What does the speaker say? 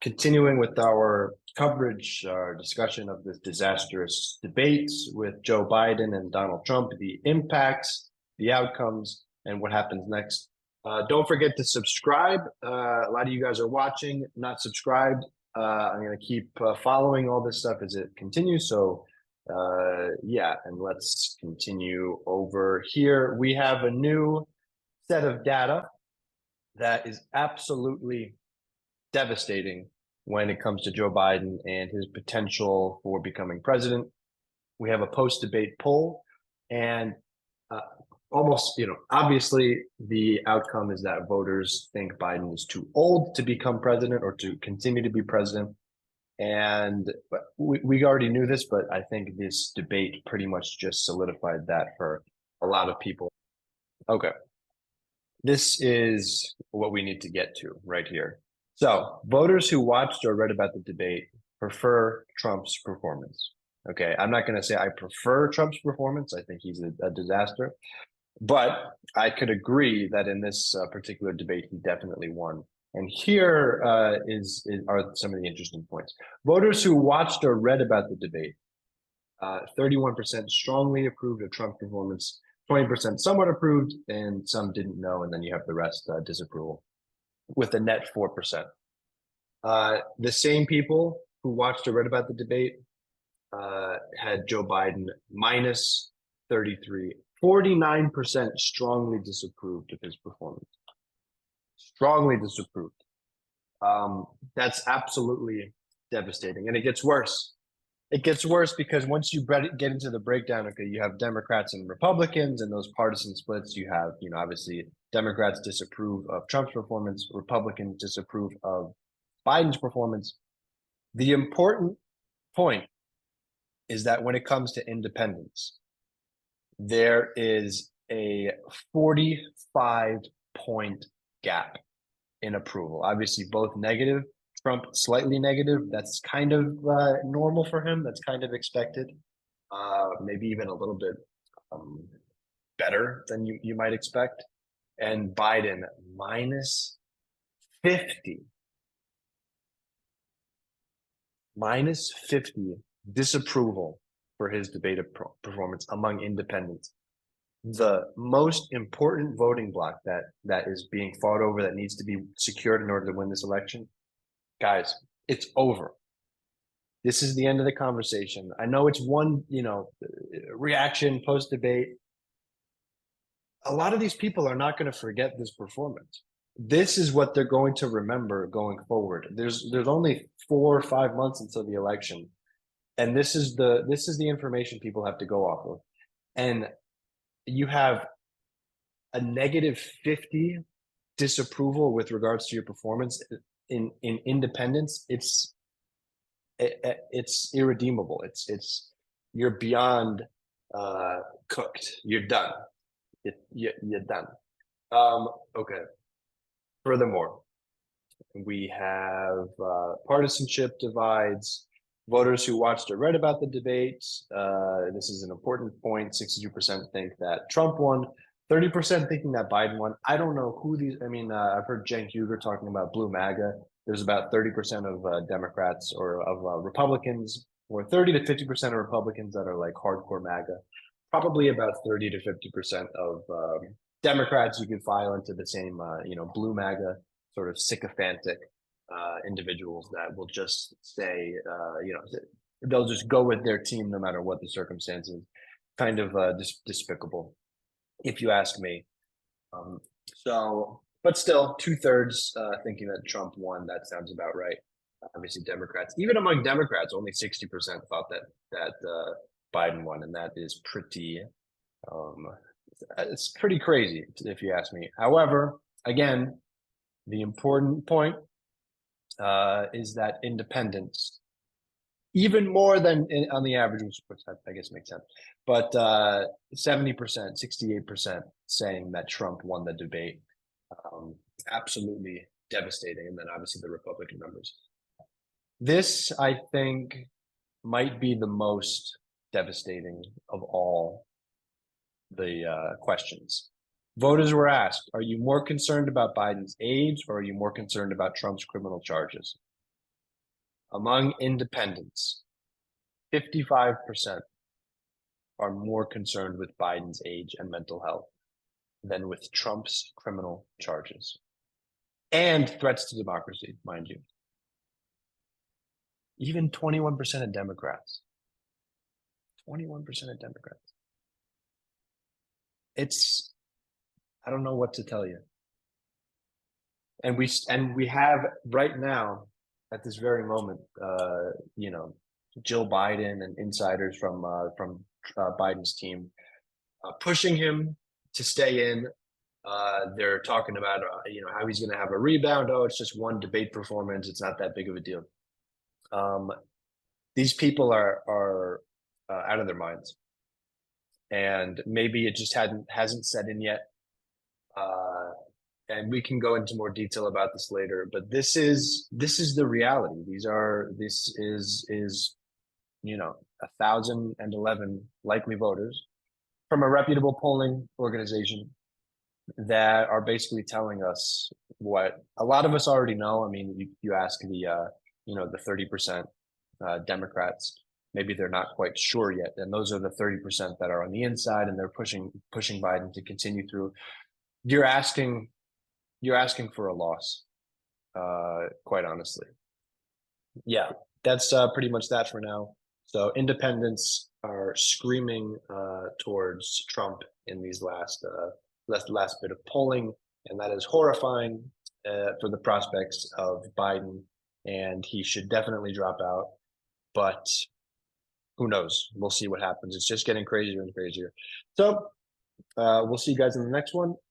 Continuing with our coverage, our discussion of this disastrous debates with Joe Biden and Donald Trump, the impacts, the outcomes, and what happens next. Don't forget to subscribe. A lot of you guys are watching, not subscribed. I'm going to keep following all this stuff as it continues. So, yeah, and let's continue over here. We have a new set of data that is absolutely devastating when it comes to Joe Biden and his potential for becoming president. We have a post-debate poll, and uh, almost, obviously the outcome is that voters think Biden is too old to become president or to continue to be president. And we already knew this, but I think this debate pretty much just solidified that for a lot of people. Okay. This is what we need to get to right here. So, voters who watched or read about the debate prefer Trump's performance. Okay, I'm not going to say I prefer Trump's performance. I think he's a disaster. But I could agree that in this particular debate, he definitely won. And here are some of the interesting points. Voters who watched or read about the debate, 31% strongly approved of Trump's performance, 20% somewhat approved, and some didn't know. And then you have the rest disapproval with a net 4%. The same people who watched or read about the debate had Joe Biden minus 33, 49% strongly disapproved of his performance. Strongly disapproved. That's absolutely devastating. And it gets worse. It gets worse because once you get into the breakdown, okay, you have Democrats and Republicans and those partisan splits. You have, obviously Democrats disapprove of Trump's performance, Republicans disapprove of Biden's performance. The important point is that when it comes to independents, there is a 45-point gap in approval. Obviously, both negative. Trump slightly negative. That's kind of normal for him. That's kind of expected. Maybe even a little bit better than you might expect. And Biden minus 50. Minus 50 disapproval for his debate performance among independents. The most important voting block that is being fought over, that needs to be secured in order to win this election, guys, it's over. This is the end of the conversation. I know it's one, reaction post debate. A lot of these people are not going to forget this performance. This is what they're going to remember going forward. There's only 4 or 5 months until the election, and this is the information people have to go off of. And you have a negative 50 disapproval with regards to your performance in independence. It's irredeemable. You're beyond cooked. You're done. You're done. Okay. Furthermore, we have partisanship divides. Voters who watched or read about the debate. This is an important point. 62% think that Trump won. 30% thinking that Biden won. I don't know who these. I mean, I've heard Cenk Uygur talking about blue MAGA. There's about 30% of Democrats or of Republicans, or 30 to 50% of Republicans that are like hardcore MAGA. Probably about 30 to 50% of Democrats you could file into the same, blue MAGA sort of sycophantic individuals that will just say, they'll just go with their team no matter what the circumstances. Kind of despicable, if you ask me. But still, 2/3 thinking that Trump won. That sounds about right. Obviously, Democrats, even among Democrats, only 60% thought that Biden won, and that is pretty. It's pretty crazy, if you ask me. However, again, the important point is that independents, even more than on the average, which I guess makes sense, but 70%, 68% saying that Trump won the debate. Absolutely devastating. And then obviously the Republican numbers. This, I think, might be the most devastating of all the questions. Voters were asked, are you more concerned about Biden's age or are you more concerned about Trump's criminal charges? Among independents, 55% are more concerned with Biden's age and mental health than with Trump's criminal charges and threats to democracy, mind you. Even 21% of Democrats. 21% of Democrats. I don't know what to tell you. And we have right now, at this very moment, Jill Biden and insiders from Biden's team pushing him to stay in. They're talking about how he's going to have a rebound. Oh, it's just one debate performance. It's not that big of a deal. These people are out of their minds, and maybe it just hasn't set in yet. And we can go into more detail about this later, but this is the reality. This is 1,011 likely voters from a reputable polling organization that are basically telling us what a lot of us already know. I mean, you ask the 30% Democrats, maybe they're not quite sure yet, and those are the 30% that are on the inside, and they're pushing Biden to continue through. You're asking for a loss, quite honestly. Yeah, that's pretty much that for now. So independents are screaming towards Trump in these last bit of polling, and that is horrifying for the prospects of Biden, and he should definitely drop out. But who knows? We'll see what happens. It's just getting crazier and crazier. So we'll see you guys in the next one.